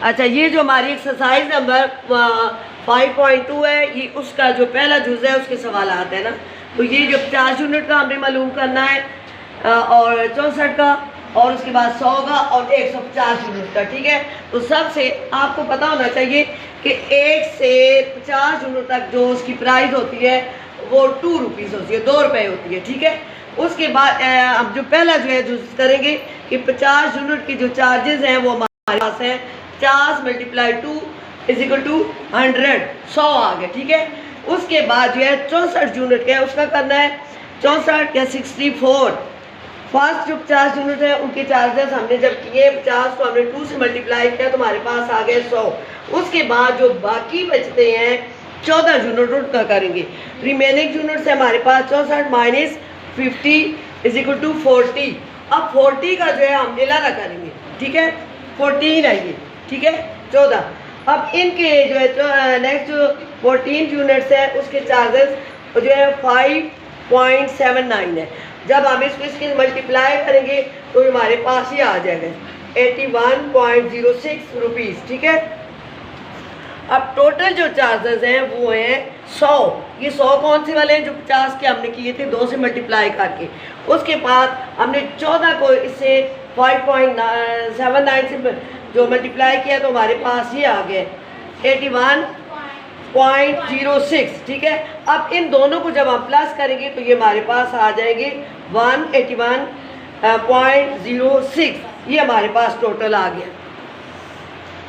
अच्छा, ये जो हमारी एक्सरसाइज नंबर 5.2 है, ये उसका जो पहला जुज़ है उसके सवाल आते हैं ना। तो ये जो 50 यूनिट का हमने मालूम करना है और 64 का और उसके बाद 100 का और 150 यूनिट का। ठीक है, तो सबसे आपको पता होना चाहिए कि 1 से 50 यूनिट तक जो उसकी प्राइस होती है वो 2 रुपीज़ होती है, 2 रुपये होती है। ठीक है, उसके बाद अब जो पहला जो है जो करेंगे कि 50 यूनिट की जो चार्जेस हैं वो हमारे पास हैं 50 × 2 = 100, 100 आ गया। ठीक है, उसके बाद जो है 64 यूनिट का है उसका करना है 64 या 64। फर्स्ट जो 50 यूनिट है उनके चार्जेस हमने जब किए 50 को हमने 2 से मल्टीप्लाई किया तो हमारे पास आ गए 100। उसके बाद जो बाकी बचते हैं 14 यूनिट उनका करेंगे। रिमेनिंग यूनिट से हमारे पास 64 - 50 = 40। अब 40 का जो है हम इलाना करेंगे। ठीक है, 14 आएंगे। ठीक है, 14। अब इनके जो है नेक्स्ट जो 14 यूनिट्स है उसके चार्जेस जो है 5.79 है। जब हम इसको इसके मल्टीप्लाई करेंगे तो हमारे पास ही आ जाएगा 81.06 रुपीज़। ठीक है, अब टोटल जो चार्जेस हैं वो हैं 100। ये 100 कौन से वाले हैं? जो 50 के हमने किए थे 2 से मल्टीप्लाई करके। उसके बाद हमने 14 को इससे 5.79 से जो मल्टीप्लाई किया तो हमारे पास ही आ गए 81.06। ठीक है, अब इन दोनों को जब हम प्लस करेंगे तो ये हमारे पास आ जाएंगे 181.06। ये हमारे पास टोटल आ गया।